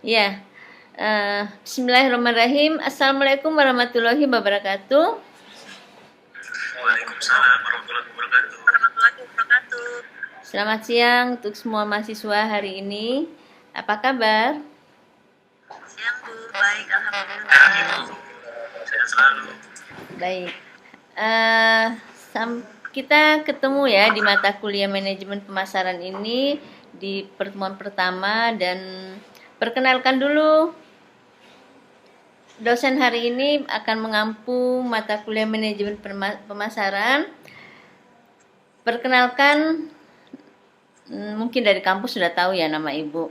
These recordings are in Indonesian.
Ya, Bismillahirrahmanirrahim. Assalamualaikum warahmatullahi wabarakatuh. Waalaikumsalam warahmatullahi wabarakatuh. Selamat siang untuk semua mahasiswa hari ini. Apa kabar? Siang Bu, baik Ya, Alhamdulillah. Ibu, saya selalu. Baik. Eh, kita ketemu ya di mata kuliah manajemen pemasaran ini di pertemuan pertama, dan perkenalkan dulu, dosen hari ini akan mengampu mata kuliah manajemen pemasaran. Perkenalkan, mungkin dari kampus sudah tahu ya nama Ibu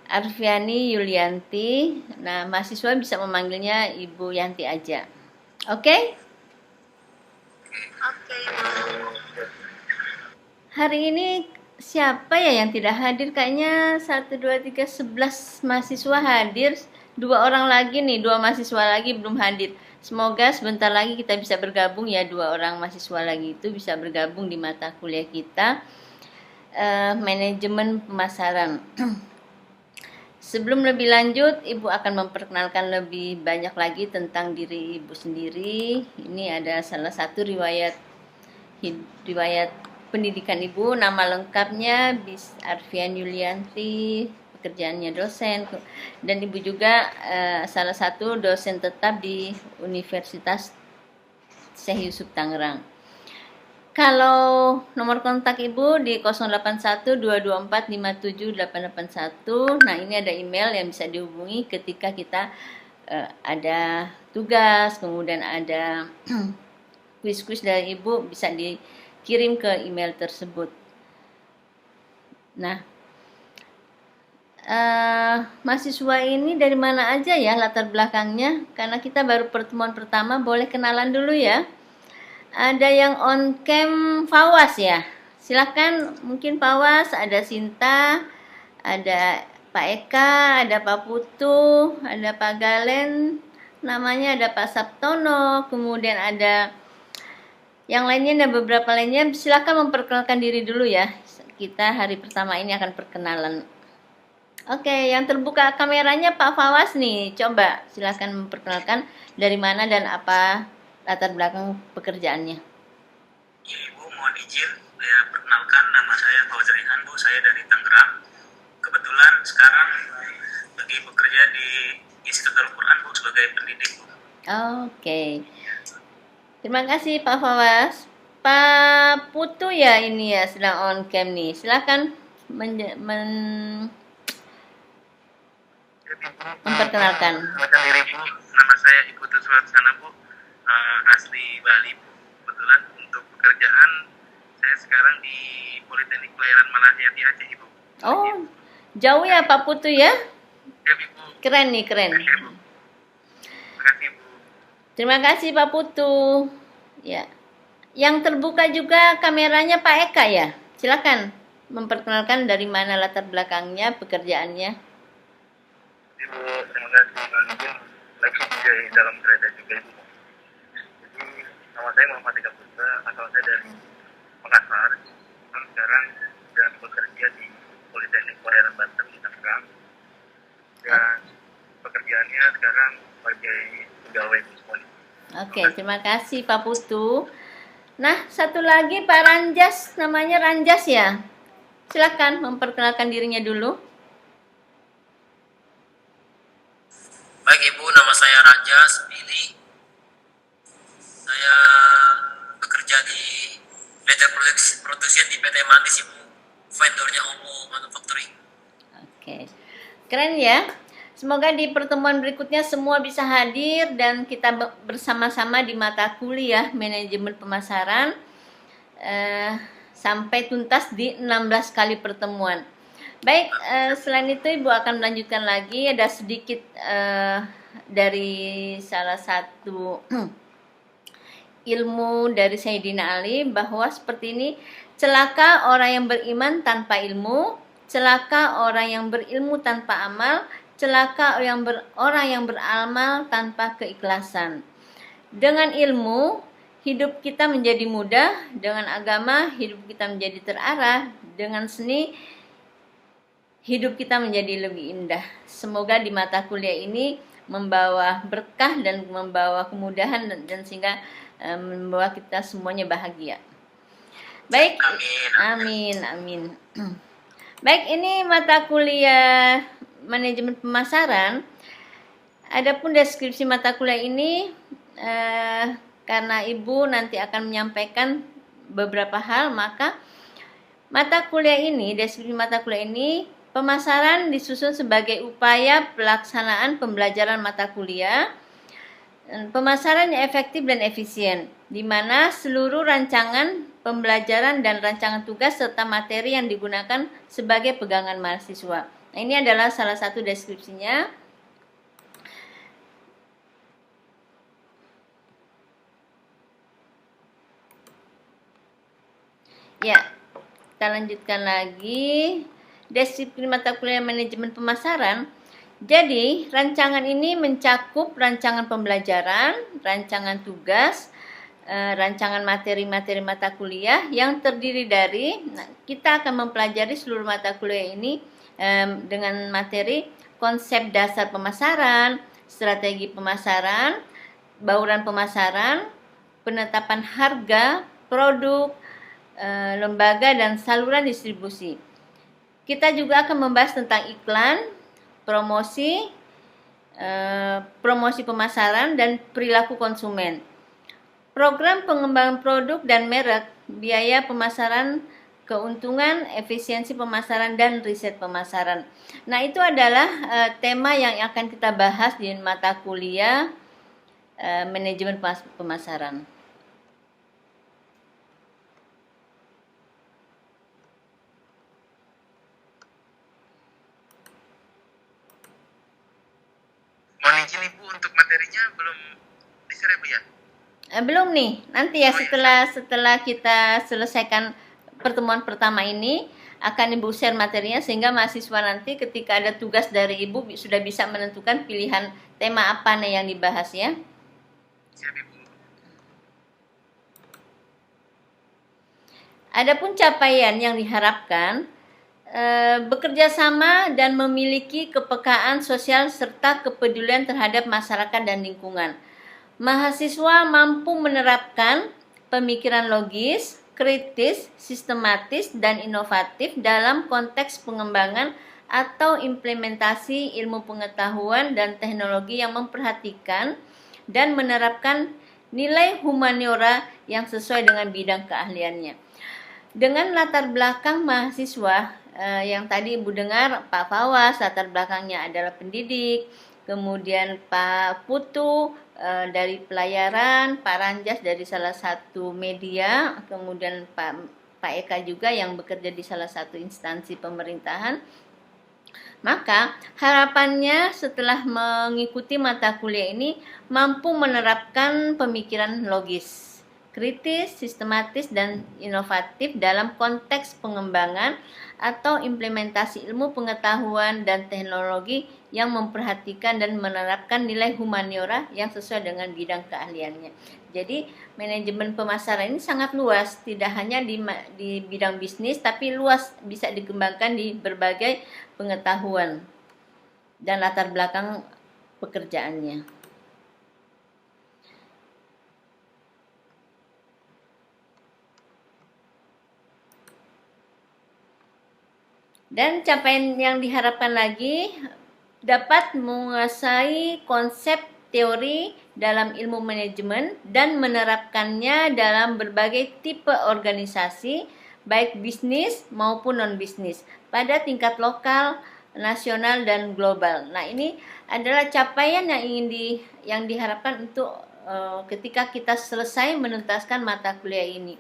Arfiani Yulianti. Nah, mahasiswa bisa memanggilnya Ibu Yanti aja. Oke? Oke Bu. Hari ini siapa ya yang tidak hadir? Kayaknya 1, 2, 3, 11 mahasiswa hadir. 2 orang lagi nih, 2 mahasiswa lagi belum hadir. Semoga sebentar lagi kita bisa bergabung ya, 2 orang mahasiswa lagi itu bisa bergabung di mata kuliah kita, manajemen pemasaran. Sebelum lebih lanjut, Ibu akan memperkenalkan lebih banyak lagi tentang diri Ibu sendiri. Ini ada salah satu riwayat pendidikan Ibu. Nama lengkapnya Bis Arfian Yulianti, pekerjaannya dosen, dan Ibu juga salah satu dosen tetap di Universitas Syekh Yusuf Tangerang. Kalau nomor kontak Ibu di 081224578881. Nah, ini ada email yang bisa dihubungi ketika kita ada tugas, kemudian ada kuis-kuis dari Ibu, bisa dikirim ke email tersebut. Nah, mahasiswa ini dari mana aja ya latar belakangnya? Karena kita baru pertemuan pertama, boleh kenalan dulu ya. Ada yang on cam Fawas ya. Silakan, mungkin Fawas, ada Sinta, ada Pak Eka, ada Pak Putu, ada Pak Galen, namanya ada Pak Sabtono, kemudian ada yang lainnya, ada beberapa lainnya. Silakan memperkenalkan diri dulu ya. Kita hari pertama ini akan perkenalan. Oke, yang terbuka kameranya Pak Fawas nih. Coba silakan memperkenalkan dari mana dan apa latar belakang pekerjaannya. Ya, Ibu, mohon izin saya perkenalkan, nama saya Fauzan Rehan, Bu. Saya dari Tangerang. Kebetulan sekarang lagi bekerja di Institut Al-Quran, Bu, sebagai pendidik, Bu. Oke. Terima kasih Pak Fawas. Pak Putu ya, ini ya sedang on cam nih. Silakan memperkenalkan. Perkenalkan diri, Bu. Nama saya Ikutu Sulaksana, Bu. Asli Bali, Bu. Kebetulan untuk pekerjaan saya sekarang di Politeknik Pelayaran Malahayati Aceh, Ibu. Oh, jauh ya Pak Putu ya? Ya, Ibu. Keren nih, keren. Oke, Bu. Terima kasih, Bu. Terima kasih Pak Putu. Ya. Yang terbuka juga kameranya Pak Eka ya. Silakan memperkenalkan dari mana latar belakangnya, pekerjaannya. Ibu, terima kasih. Mungkin lagi juga di dalam kereta juga, Ibu. Jadi, nama saya Muhammad Eka Putra, asal saya dari Makassar. Dan sekarang sedang bekerja di Politeknik Pelayaran Banten di Tangerang. Dan pekerjaannya sekarang sebagai pegawai semuanya. Oke, terima kasih Pak Putu. Nah, satu lagi Pak Ranjas, namanya Ranjas ya. Silakan memperkenalkan dirinya dulu. Baik Ibu, nama saya Ranjas Billy. Saya bekerja di PT Produksi di PT Manis, Ibu. Vendornya Omo Manufacturing. Oke, keren ya. Semoga di pertemuan berikutnya semua bisa hadir dan kita bersama-sama di mata kuliah manajemen pemasaran sampai tuntas di 16 kali pertemuan. Baik, selain itu Ibu akan melanjutkan lagi. Ada sedikit dari salah satu ilmu dari Sayyidina Ali, bahwa seperti ini: celaka orang yang beriman tanpa ilmu, celaka orang yang berilmu tanpa amal, celaka orang yang beramal tanpa keikhlasan. Dengan ilmu, hidup kita menjadi mudah. Dengan agama, hidup kita menjadi terarah. Dengan seni, hidup kita menjadi lebih indah. Semoga di mata kuliah ini membawa berkah dan membawa kemudahan dan sehingga membawa kita semuanya bahagia. Baik, Amin. amin. Baik, ini mata kuliah manajemen pemasaran. Adapun deskripsi mata kuliah ini karena Ibu nanti akan menyampaikan beberapa hal, maka mata kuliah ini, deskripsi mata kuliah ini, pemasaran disusun sebagai upaya pelaksanaan pembelajaran mata kuliah. Pemasaran yang efektif dan efisien, di mana seluruh rancangan pembelajaran dan rancangan tugas serta materi yang digunakan sebagai pegangan mahasiswa. Nah, ini adalah salah satu deskripsinya. Ya, kita lanjutkan lagi. Disiplin mata kuliah manajemen pemasaran. Jadi, rancangan ini mencakup rancangan pembelajaran, rancangan tugas, rancangan materi-materi mata kuliah yang terdiri dari, kita akan mempelajari seluruh mata kuliah ini dengan materi konsep dasar pemasaran, strategi pemasaran, bauran pemasaran, penetapan harga, produk, lembaga dan saluran distribusi. Kita juga akan membahas tentang iklan, promosi pemasaran dan perilaku konsumen. Program pengembangan produk dan merek, biaya pemasaran, keuntungan, efisiensi pemasaran dan riset pemasaran. Nah, itu adalah tema yang akan kita bahas di mata kuliah manajemen pemasaran. Mohon izin Ibu, untuk materinya belum di-share ya Bu ya? Belum nih, nanti ya setelah kita selesaikan pertemuan pertama ini akan Ibu share materinya sehingga mahasiswa nanti ketika ada tugas dari Ibu sudah bisa menentukan pilihan tema apa nih yang dibahas ya. Siap Ibu. Adapun capaian yang diharapkan bekerja sama dan memiliki kepekaan sosial serta kepedulian terhadap masyarakat dan lingkungan. Mahasiswa mampu menerapkan pemikiran logis, kritis, sistematis, dan inovatif dalam konteks pengembangan atau implementasi ilmu pengetahuan dan teknologi yang memperhatikan dan menerapkan nilai humaniora yang sesuai dengan bidang keahliannya. Dengan latar belakang mahasiswa yang tadi Ibu dengar, Pak Fawaz latar belakangnya adalah pendidik, kemudian Pak Putu dari pelayaran, Pak Ranjas dari salah satu media, kemudian Pak Eka juga yang bekerja di salah satu instansi pemerintahan. Maka harapannya setelah mengikuti mata kuliah ini mampu menerapkan pemikiran logis, kritis, sistematis, dan inovatif dalam konteks pengembangan atau implementasi ilmu pengetahuan dan teknologi yang memperhatikan dan menerapkan nilai humaniora yang sesuai dengan bidang keahliannya. Jadi manajemen pemasaran ini sangat luas, tidak hanya di bidang bisnis, tapi luas, bisa dikembangkan di berbagai pengetahuan dan latar belakang pekerjaannya. Dan capaian yang diharapkan lagi dapat menguasai konsep teori dalam ilmu manajemen dan menerapkannya dalam berbagai tipe organisasi, baik bisnis maupun non-bisnis, pada tingkat lokal, nasional, dan global. Nah, ini adalah capaian yang diharapkan untuk ketika kita selesai menuntaskan mata kuliah ini.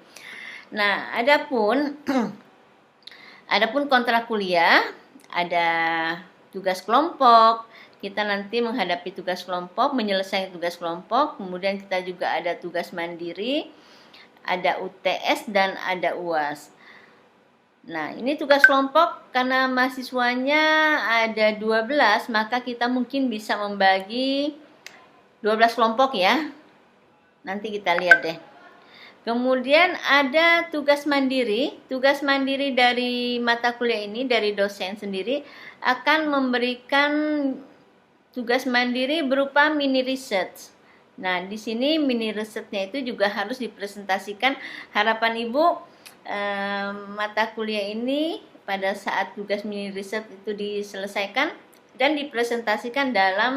Nah, adapun kontrak kuliah, ada tugas kelompok, kita nanti menghadapi tugas kelompok, menyelesaikan tugas kelompok, kemudian kita juga ada tugas mandiri, ada UTS, dan ada UAS. Nah, ini tugas kelompok karena mahasiswanya ada 12, maka kita mungkin bisa membagi 12 kelompok ya. Nanti kita lihat deh. Kemudian ada tugas mandiri. Tugas mandiri dari mata kuliah ini dari dosen sendiri akan memberikan tugas mandiri berupa mini research. Nah, di sini mini researchnya itu juga harus dipresentasikan. Harapan Ibu mata kuliah ini pada saat tugas mini research itu diselesaikan dan dipresentasikan dalam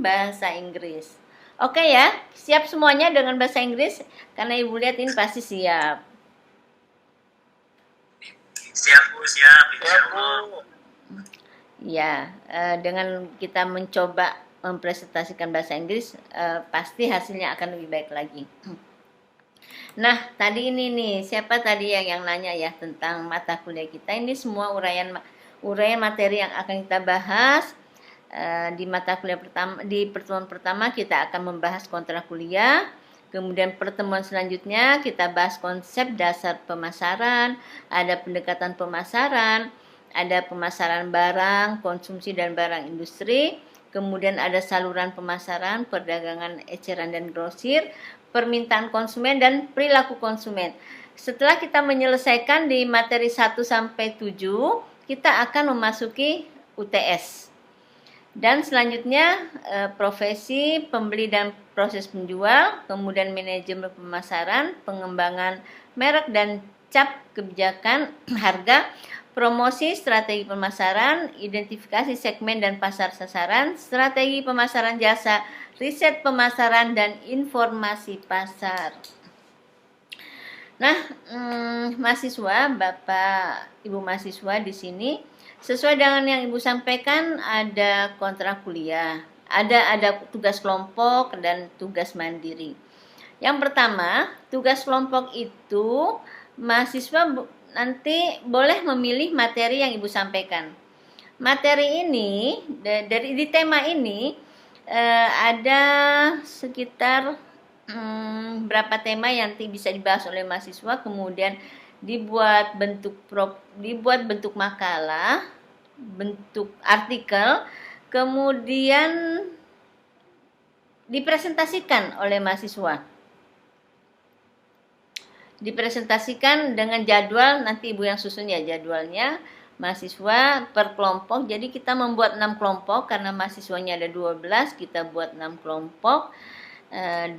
bahasa Inggris. Oke ya, siap semuanya dengan bahasa Inggris? Karena Ibu lihat ini pasti siap. Siap Bu, siap. Ya Insya Bu. Allah. Ya, dengan kita mencoba mempresentasikan bahasa Inggris, pasti hasilnya akan lebih baik lagi. Nah, tadi ini nih, siapa tadi yang nanya ya tentang mata kuliah kita? Ini semua uraian materi yang akan kita bahas. Di mata kuliah pertama, di pertemuan pertama kita akan membahas kontrak kuliah. Kemudian pertemuan selanjutnya kita bahas konsep dasar pemasaran, ada pendekatan pemasaran, ada pemasaran barang, konsumsi dan barang industri. Kemudian ada saluran pemasaran, perdagangan eceran dan grosir, permintaan konsumen dan perilaku konsumen. Setelah kita menyelesaikan di materi 1 sampai 7, kita akan memasuki UTS. Dan selanjutnya profesi, pembeli dan proses penjual, kemudian manajemen pemasaran, pengembangan merek dan cap kebijakan harga, promosi, strategi pemasaran, identifikasi segmen dan pasar sasaran, strategi pemasaran jasa, riset pemasaran dan informasi pasar. Nah, mahasiswa, Bapak Ibu mahasiswa di sini sesuai dengan yang Ibu sampaikan, ada kontrak kuliah, ada tugas kelompok dan tugas mandiri. Yang pertama, tugas kelompok itu mahasiswa nanti boleh memilih materi yang Ibu sampaikan. Materi ini di tema ini ada sekitar berapa tema yang bisa dibahas oleh mahasiswa, kemudian dibuat bentuk makalah, bentuk artikel, kemudian dipresentasikan oleh mahasiswa. Dipresentasikan dengan jadwal, nanti Ibu yang susun ya jadwalnya, mahasiswa per kelompok. Jadi kita membuat 6 kelompok karena mahasiswanya ada 12, kita buat 6 kelompok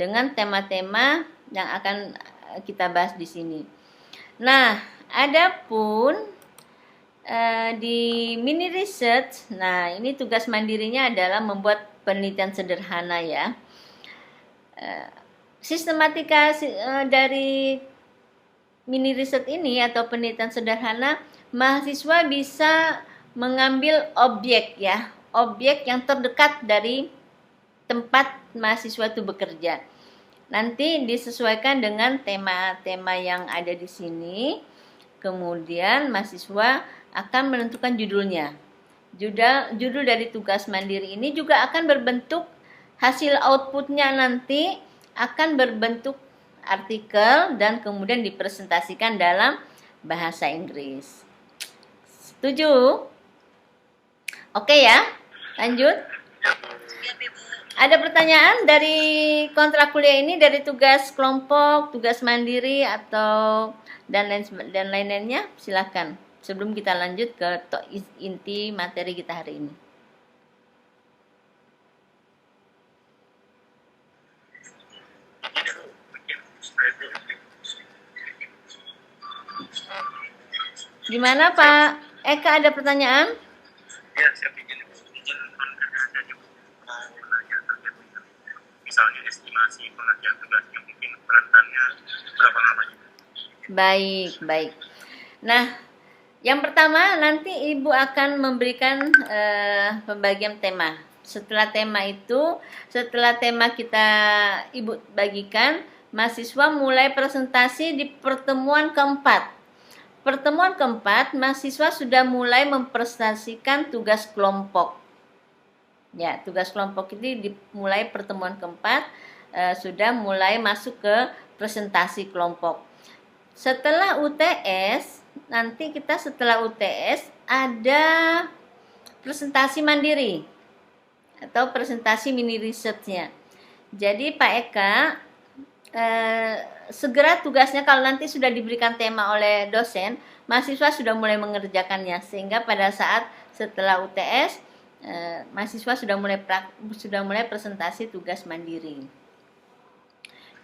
dengan tema-tema yang akan kita bahas di sini. Nah, adapun di mini research, nah ini tugas mandirinya adalah membuat penelitian sederhana ya. Sistematika dari mini research ini atau penelitian sederhana, mahasiswa bisa mengambil objek ya, objek yang terdekat dari tempat mahasiswa itu bekerja. Nanti disesuaikan dengan tema-tema yang ada di sini. Kemudian mahasiswa akan menentukan judulnya. Judul dari tugas mandiri ini juga akan berbentuk, hasil outputnya nanti akan berbentuk artikel dan kemudian dipresentasikan dalam bahasa Inggris. Setuju? Oke ya, lanjut. Siap Ibu. Ada pertanyaan dari kontrak kuliah ini, dari tugas kelompok, tugas mandiri atau dan lain-lainnya? Silakan. Sebelum kita lanjut ke inti materi kita hari ini. Gimana Pak Eka, ada pertanyaan? Ya, siap izin konfirmasi aja Bu. Mau nanya terkait dengan misalnya estimasi pengerjaan tugasnya, mungkin rentannya berapa lamanya? Baik. Nah, yang pertama nanti Ibu akan memberikan pembagian tema. Setelah tema kita Ibu bagikan, mahasiswa mulai presentasi di pertemuan keempat. Pertemuan keempat, mahasiswa sudah mulai mempresentasikan tugas kelompok. Ya, tugas kelompok ini dimulai pertemuan keempat, sudah mulai masuk ke presentasi kelompok. Setelah UTS, nanti kita setelah UTS ada presentasi mandiri atau presentasi mini research-nya. Jadi Pak Eka segera tugasnya kalau nanti sudah diberikan tema oleh dosen, mahasiswa sudah mulai mengerjakannya sehingga pada saat setelah UTS mahasiswa sudah mulai presentasi tugas mandiri.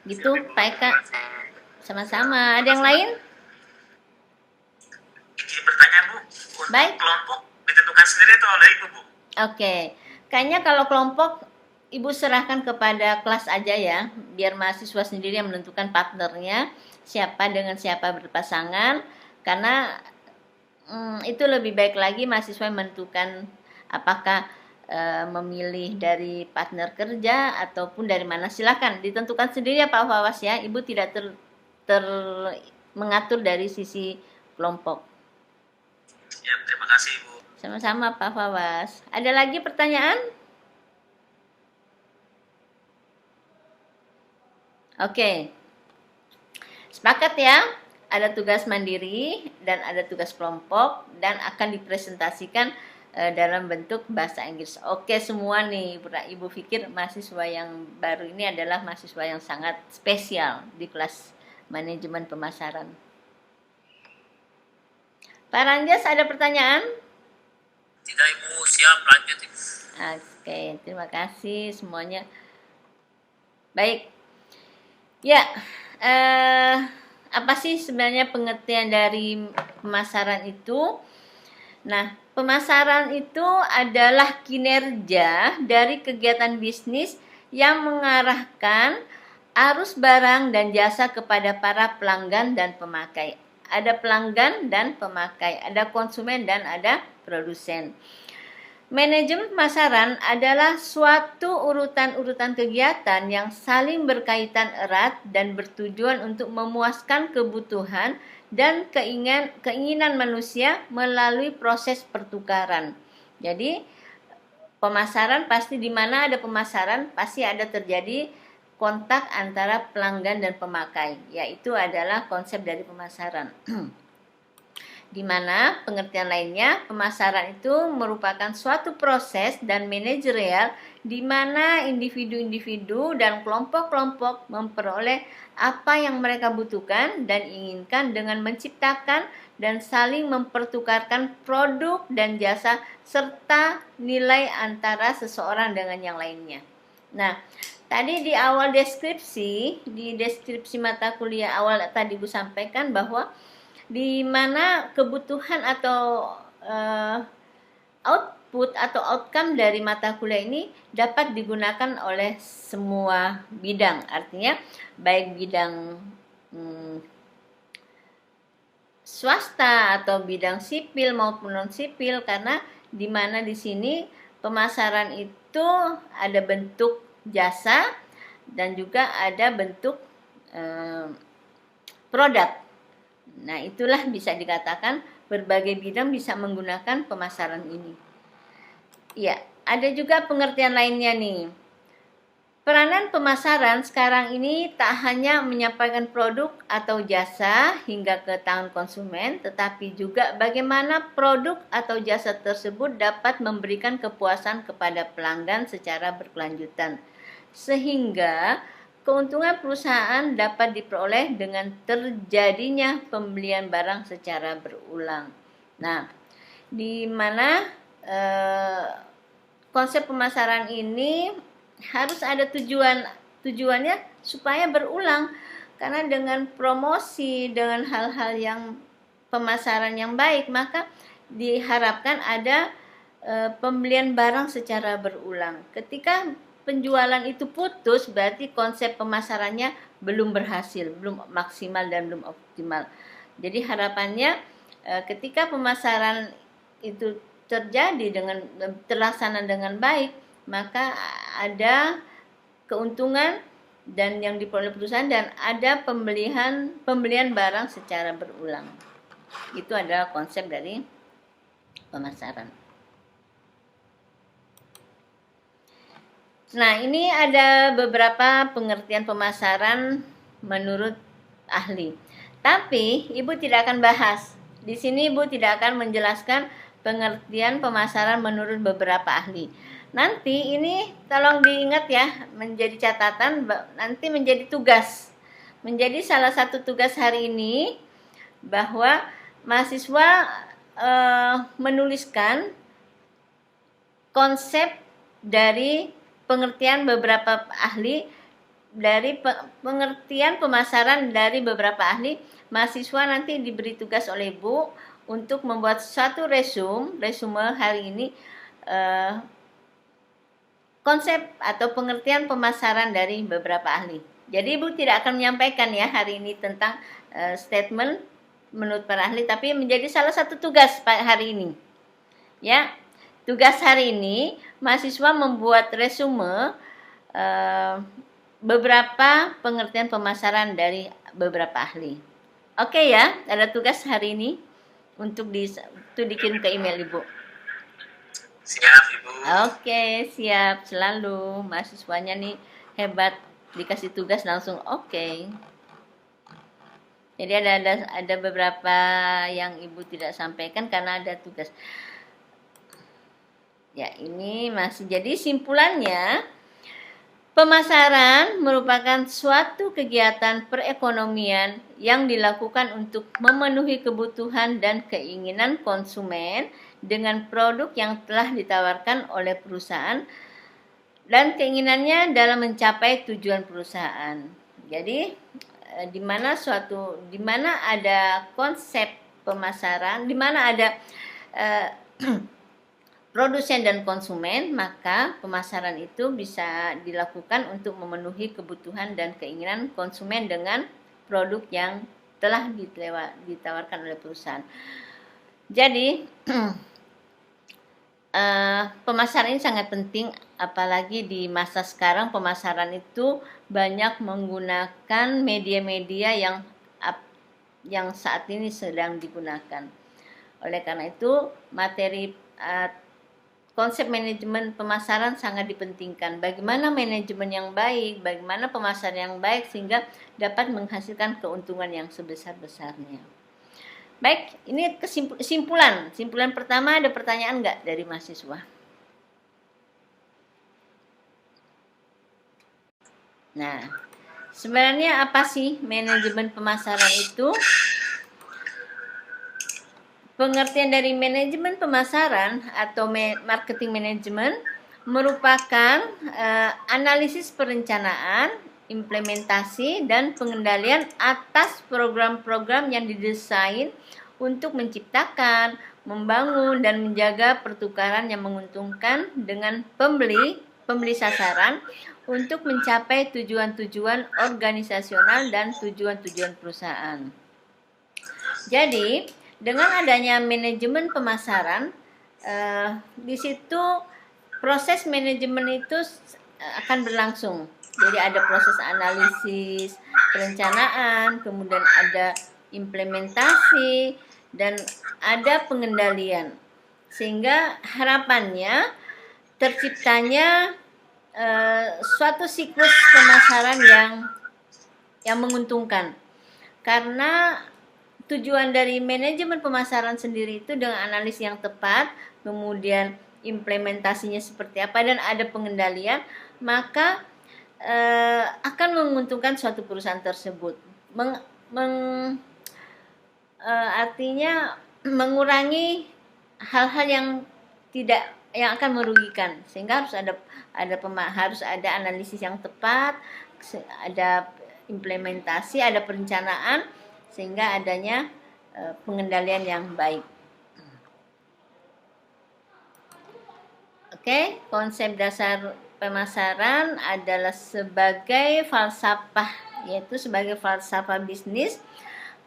Gitu, Pak Eka. Sama-sama. Ada yang lain? Izin bertanya Bu, untuk Baik. kelompok ditentukan sendiri atau oleh Ibu Bu? Oke. Kayaknya kalau kelompok Ibu serahkan kepada kelas aja ya, biar mahasiswa sendiri yang menentukan partnernya, siapa dengan siapa berpasangan, karena itu lebih baik lagi mahasiswa yang menentukan apakah memilih dari partner kerja ataupun dari mana. Silakan ditentukan sendiri ya Pak Fawas ya, Ibu tidak mengatur dari sisi kelompok. Ya, terima kasih Ibu. Sama-sama Pak Fawas. Ada lagi pertanyaan? Oke, sepakat ya, ada tugas mandiri dan ada tugas kelompok dan akan dipresentasikan dalam bentuk bahasa Inggris. Oke semua nih, Ibu pikir mahasiswa yang baru ini adalah mahasiswa yang sangat spesial di kelas manajemen pemasaran. Pak Ranjas ada pertanyaan? Tidak Ibu, siap lanjut Ibu. Oke, terima kasih semuanya. Baik. Ya, apa sih sebenarnya pengertian dari pemasaran itu? Nah, pemasaran itu adalah kinerja dari kegiatan bisnis yang mengarahkan arus barang dan jasa kepada para pelanggan dan pemakai. Ada pelanggan dan pemakai, ada konsumen dan ada produsen. Manajemen pemasaran adalah suatu urutan-urutan kegiatan yang saling berkaitan erat dan bertujuan untuk memuaskan kebutuhan dan keinginan manusia melalui proses pertukaran. Jadi, pemasaran pasti di mana ada pemasaran pasti ada terjadi kontak antara pelanggan dan pemakai, yaitu adalah konsep dari pemasaran. Di mana pengertian lainnya, pemasaran itu merupakan suatu proses dan manajerial di mana individu-individu dan kelompok-kelompok memperoleh apa yang mereka butuhkan dan inginkan dengan menciptakan dan saling mempertukarkan produk dan jasa serta nilai antara seseorang dengan yang lainnya. Nah, tadi di awal di deskripsi mata kuliah awal tadi Bu sampaikan bahwa di mana kebutuhan atau output atau outcome dari mata kuliah ini dapat digunakan oleh semua bidang. Artinya baik bidang swasta atau bidang sipil maupun non sipil, karena di mana di sini pemasaran itu ada bentuk jasa dan juga ada bentuk produk. Nah, itulah bisa dikatakan berbagai bidang bisa menggunakan pemasaran ini. Ya, ada juga pengertian lainnya nih. Peranan pemasaran sekarang ini tak hanya menyampaikan produk atau jasa hingga ke tangan konsumen, tetapi juga bagaimana produk atau jasa tersebut dapat memberikan kepuasan kepada pelanggan secara berkelanjutan. Sehingga keuntungan perusahaan dapat diperoleh dengan terjadinya pembelian barang secara berulang. Nah, di mana konsep pemasaran ini harus ada tujuannya supaya berulang, karena dengan promosi, dengan hal-hal yang pemasaran yang baik, maka diharapkan ada pembelian barang secara berulang. Ketika penjualan itu putus, berarti konsep pemasarannya belum berhasil, belum maksimal dan belum optimal. Jadi harapannya ketika pemasaran itu terlaksana dengan baik, maka ada keuntungan dan yang diperoleh perusahaan dan ada pembelian barang secara berulang. Itu adalah konsep dari pemasaran. Nah, ini ada beberapa pengertian pemasaran menurut ahli. Tapi Ibu tidak akan bahas. Di sini Ibu tidak akan menjelaskan pengertian pemasaran menurut beberapa ahli. Nanti ini tolong diingat ya, menjadi catatan, nanti menjadi tugas. Menjadi salah satu tugas hari ini bahwa mahasiswa menuliskan konsep dari pengertian beberapa ahli, dari pengertian pemasaran dari beberapa ahli. Mahasiswa nanti diberi tugas oleh Ibu untuk membuat satu resume hari ini, konsep atau pengertian pemasaran dari beberapa ahli. Jadi Ibu tidak akan menyampaikan ya hari ini tentang statement menurut para ahli, tapi menjadi salah satu tugas hari ini. Ya, tugas hari ini mahasiswa membuat resume beberapa pengertian pemasaran dari beberapa ahli. Oke ya, ada tugas hari ini untuk dikirim ke email Ibu. Siap, Ibu. Oke, siap selalu. Mahasiswanya nih hebat, dikasih tugas langsung oke. Jadi ada beberapa yang Ibu tidak sampaikan karena ada tugas. Ya, ini masih jadi simpulannya. Pemasaran merupakan suatu kegiatan perekonomian yang dilakukan untuk memenuhi kebutuhan dan keinginan konsumen dengan produk yang telah ditawarkan oleh perusahaan dan keinginannya dalam mencapai tujuan perusahaan. Jadi di mana ada konsep pemasaran, di mana ada produsen dan konsumen, maka pemasaran itu bisa dilakukan untuk memenuhi kebutuhan dan keinginan konsumen dengan produk yang telah ditawarkan oleh perusahaan. Jadi pemasaran ini sangat penting, apalagi di masa sekarang pemasaran itu banyak menggunakan media-media yang saat ini sedang digunakan. Oleh karena itu konsep manajemen pemasaran sangat dipentingkan. Bagaimana manajemen yang baik, bagaimana pemasaran yang baik sehingga dapat menghasilkan keuntungan yang sebesar-besarnya. Baik, ini kesimpulan. Simpulan pertama, ada pertanyaan nggak dari mahasiswa? Nah, sebenarnya apa sih manajemen pemasaran itu? Pengertian dari manajemen pemasaran atau marketing management merupakan analisis perencanaan, implementasi, dan pengendalian atas program-program yang didesain untuk menciptakan, membangun, dan menjaga pertukaran yang menguntungkan dengan pembeli sasaran untuk mencapai tujuan-tujuan organisasional dan tujuan-tujuan perusahaan. Jadi, dengan adanya manajemen pemasaran, di situ proses manajemen itu akan berlangsung. Jadi ada proses analisis, perencanaan, kemudian ada implementasi, dan ada pengendalian. Sehingga harapannya terciptanya suatu siklus pemasaran yang menguntungkan. Karena tujuan dari manajemen pemasaran sendiri itu dengan analisis yang tepat, kemudian implementasinya seperti apa, dan ada pengendalian, maka akan menguntungkan suatu perusahaan tersebut. Artinya mengurangi hal-hal yang akan merugikan, sehingga harus ada analisis yang tepat, ada implementasi, ada perencanaan, sehingga adanya pengendalian yang baik. Oke, konsep dasar pemasaran adalah sebagai falsafah, yaitu sebagai falsafah bisnis.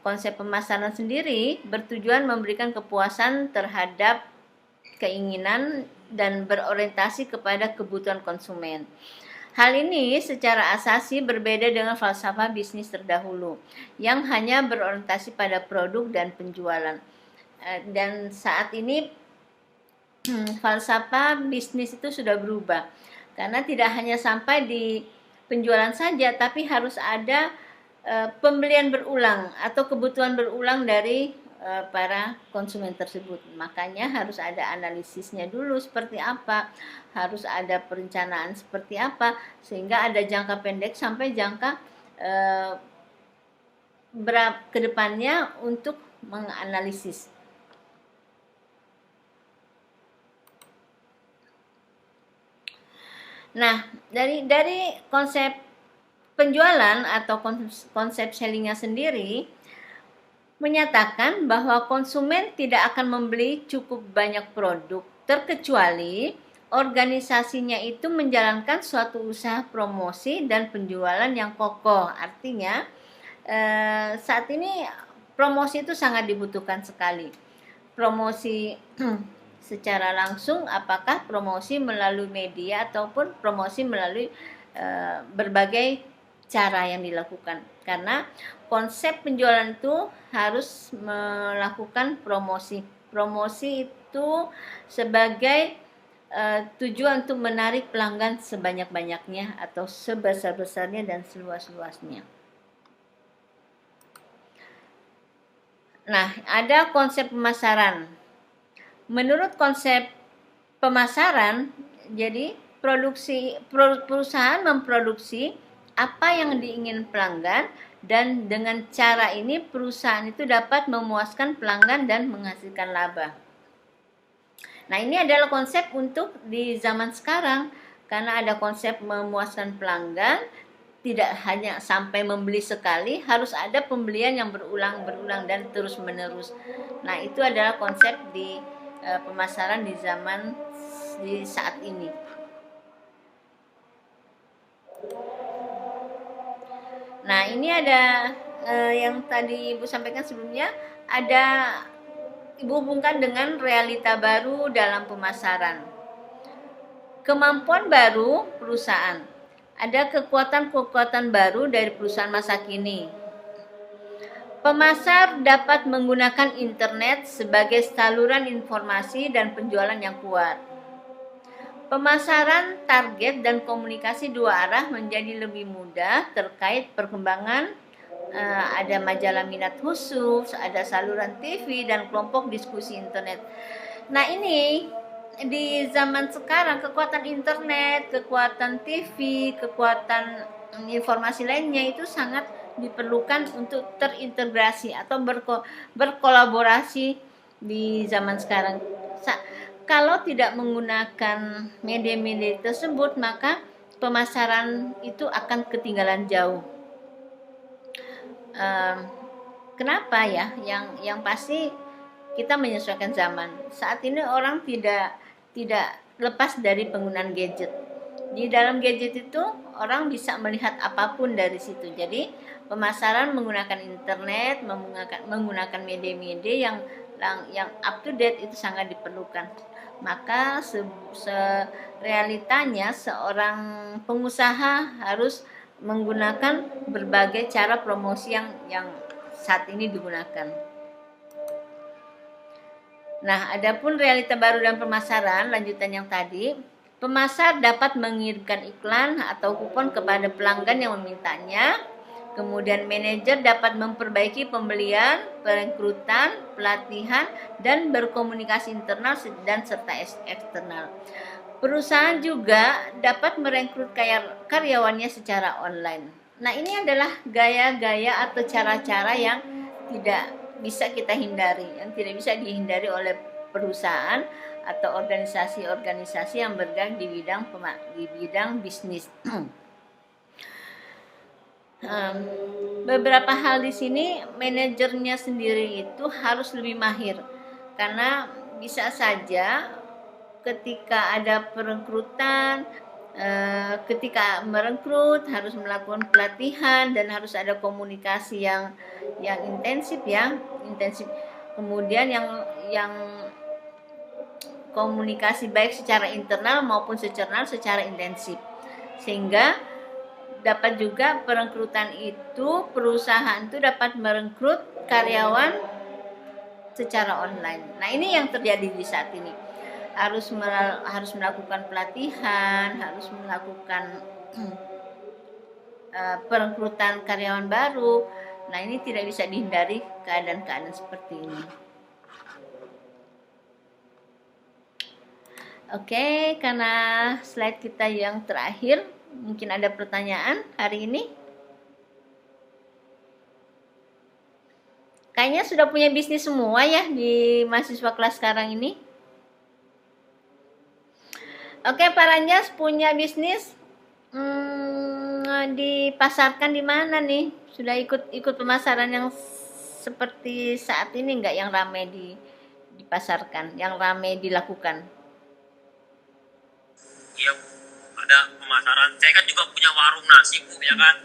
Konsep pemasaran sendiri bertujuan memberikan kepuasan terhadap keinginan dan berorientasi kepada kebutuhan konsumen. Hal ini secara asasi berbeda dengan falsafah bisnis terdahulu yang hanya berorientasi pada produk dan penjualan. Dan saat ini falsafah bisnis itu sudah berubah, karena tidak hanya sampai di penjualan saja, tapi harus ada pembelian berulang atau kebutuhan berulang dari para konsumen tersebut. Makanya harus ada analisisnya dulu seperti apa, harus ada perencanaan seperti apa, sehingga ada jangka pendek sampai jangka kedepannya untuk menganalisis. Nah, dari konsep penjualan atau konsep sellingnya sendiri menyatakan bahwa konsumen tidak akan membeli cukup banyak produk terkecuali organisasinya itu menjalankan suatu usaha promosi dan penjualan yang kokoh. Artinya saat ini promosi itu sangat dibutuhkan sekali. Promosi secara langsung, apakah promosi melalui media ataupun promosi melalui berbagai cara yang dilakukan. Karena konsep penjualan itu harus melakukan promosi. Promosi itu sebagai tujuan untuk menarik pelanggan sebanyak-banyaknya atau sebesar-besarnya dan seluas-luasnya. Nah, ada konsep pemasaran. Menurut konsep pemasaran, jadi perusahaan memproduksi apa yang diingin pelanggan, dan dengan cara ini perusahaan itu dapat memuaskan pelanggan dan menghasilkan laba. Nah, ini adalah konsep untuk di zaman sekarang, karena ada konsep memuaskan pelanggan, tidak hanya sampai membeli sekali, harus ada pembelian yang berulang-berulang dan terus-menerus. Nah, itu adalah konsep di pemasaran di saat ini. Nah, ini ada yang tadi Ibu sampaikan sebelumnya, ada Ibu hubungkan dengan realita baru dalam pemasaran. Kemampuan baru perusahaan. Ada kekuatan-kekuatan baru dari perusahaan masa kini. Pemasar dapat menggunakan internet sebagai saluran informasi dan penjualan yang kuat. Pemasaran, target, dan komunikasi dua arah menjadi lebih mudah terkait perkembangan. Ada majalah minat khusus, ada saluran TV, dan kelompok diskusi internet. Nah, ini di zaman sekarang kekuatan internet, kekuatan TV, kekuatan informasi lainnya itu sangat diperlukan untuk terintegrasi atau berkolaborasi di zaman sekarang. Kalau tidak menggunakan media-media tersebut, maka pemasaran itu akan ketinggalan jauh. Kenapa ya? Yang pasti kita menyesuaikan zaman. Saat ini orang tidak lepas dari penggunaan gadget. Di dalam gadget itu orang bisa melihat apapun dari situ. Jadi pemasaran menggunakan internet, menggunakan media-media yang up to date itu sangat diperlukan. Maka realitanya seorang pengusaha harus menggunakan berbagai cara promosi yang saat ini digunakan. Nah, adapun realita baru dan pemasaran, lanjutan yang tadi, pemasar dapat mengirimkan iklan atau kupon kepada pelanggan yang memintanya. Kemudian manajer dapat memperbaiki pembelian, perekrutan, pelatihan, dan berkomunikasi internal dan serta eksternal. Perusahaan juga dapat merekrut karyawannya secara online. Nah, ini adalah gaya-gaya atau cara-cara yang tidak bisa kita hindari, yang tidak bisa dihindari oleh perusahaan atau organisasi-organisasi yang bergerak di bidang bisnis. Beberapa hal di sini manajernya sendiri itu harus lebih mahir, karena bisa saja ketika ada perekrutan, ketika merekrut harus melakukan pelatihan dan harus ada komunikasi yang intensif. Kemudian yang komunikasi baik secara internal maupun secara intensif, sehingga dapat juga perekrutan itu, perusahaan itu dapat merekrut karyawan secara online. Nah, ini yang terjadi di saat ini. Harus melakukan pelatihan, harus melakukan perekrutan karyawan baru. Nah, ini tidak bisa dihindari keadaan-keadaan seperti ini. Oke, karena slide kita yang terakhir, mungkin ada pertanyaan hari ini. Kayaknya sudah punya bisnis semua ya di mahasiswa kelas sekarang ini. Oke, Pak Ranjas punya bisnis dipasarkan di mana nih? Sudah ikut pemasaran yang seperti saat ini nggak, yang ramai dipasarkan, yang ramai dilakukan? Iya Bu, ada pemasaran. Saya kan juga punya warung nasi Bu, ya kan.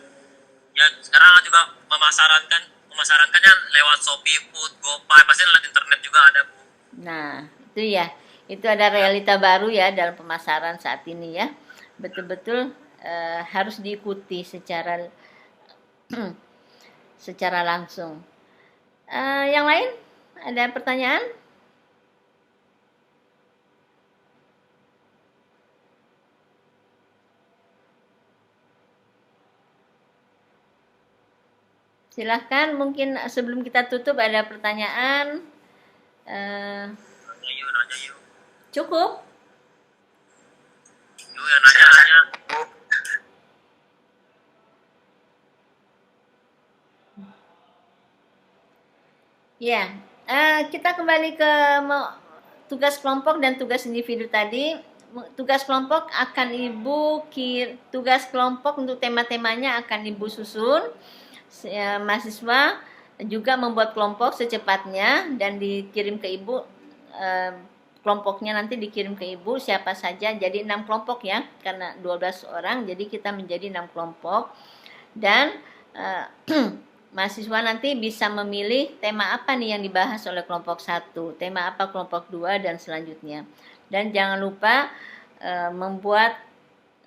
Ya sekarang juga pemasarankannya lewat Shopee Food, GoPay, pasti lewat internet juga ada Bu. Nah, itu ya. Itu ada realita baru ya dalam pemasaran saat ini ya. Betul-betul harus diikuti secara secara langsung. Yang lain ada pertanyaan? Silahkan, mungkin sebelum kita tutup ada pertanyaan. Nanya yuk. Cukup? Yuk ya, nanya. Ya, kita kembali ke tugas kelompok dan tugas individu tadi. Tugas kelompok akan tugas kelompok untuk tema-temanya akan Ibu susun. Mahasiswa juga membuat kelompok secepatnya dan dikirim ke Ibu. Kelompoknya nanti dikirim ke Ibu siapa saja, jadi 6 kelompok ya, karena 12 orang jadi kita menjadi 6 kelompok. Dan mahasiswa nanti bisa memilih tema apa nih yang dibahas oleh kelompok 1, tema apa kelompok 2 dan selanjutnya. Dan jangan lupa membuat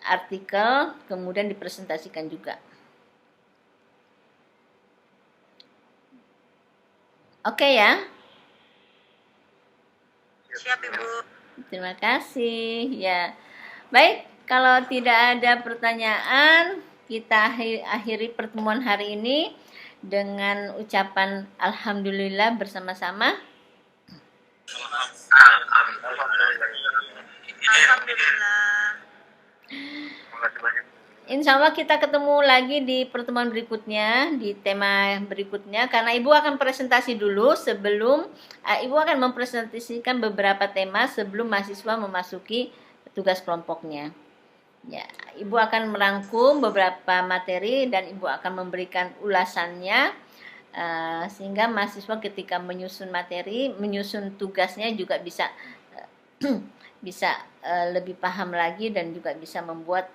artikel kemudian dipresentasikan juga. Oke ya. Siap Ibu. Terima kasih ya. Baik, kalau tidak ada pertanyaan, kita akhiri pertemuan hari ini dengan ucapan alhamdulillah bersama-sama. Alhamdulillah. Terima kasih banyak. Insya Allah kita ketemu lagi di pertemuan berikutnya, di tema berikutnya, karena Ibu akan presentasi dulu sebelum Ibu akan mempresentasikan beberapa tema sebelum mahasiswa memasuki tugas kelompoknya. Ya, Ibu akan merangkum beberapa materi dan Ibu akan memberikan ulasannya sehingga mahasiswa ketika menyusun materi, menyusun tugasnya juga bisa lebih paham lagi dan juga bisa membuat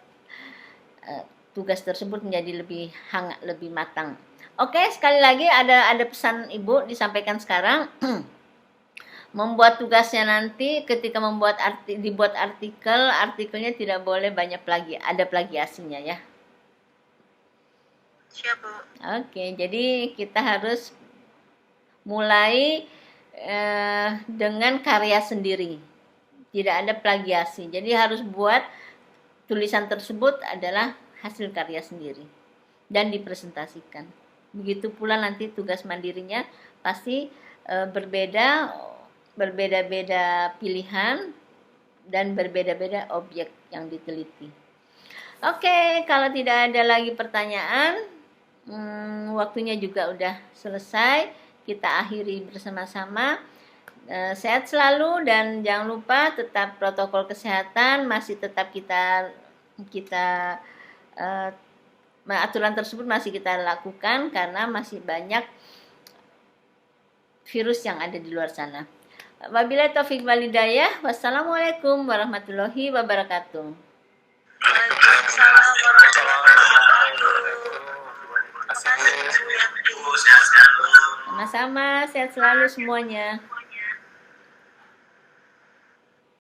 tugas tersebut menjadi lebih hangat, lebih matang. Oke, sekali lagi ada pesan Ibu disampaikan sekarang. Membuat tugasnya nanti ketika dibuat artikelnya tidak boleh banyak ada plagiasinya ya. Siap Bu. Oke, jadi kita harus mulai dengan karya sendiri. Tidak ada plagiasi. Jadi harus buat tulisan tersebut adalah hasil karya sendiri dan dipresentasikan. Begitu pula nanti tugas mandirinya pasti berbeda-beda pilihan dan berbeda-beda objek yang diteliti. Oke, kalau tidak ada lagi pertanyaan, waktunya juga udah selesai. Kita akhiri bersama-sama. Sehat selalu dan jangan lupa tetap protokol kesehatan masih tetap kita aturan tersebut masih kita lakukan karena masih banyak virus yang ada di luar sana. Wabillahi taufik wal hidayah. Wassalamualaikum warahmatullahi wabarakatuh. Waalaikumsalam warahmatullahi wabarakatuh. Sehat selalu. Sama-sama, sehat selalu semuanya.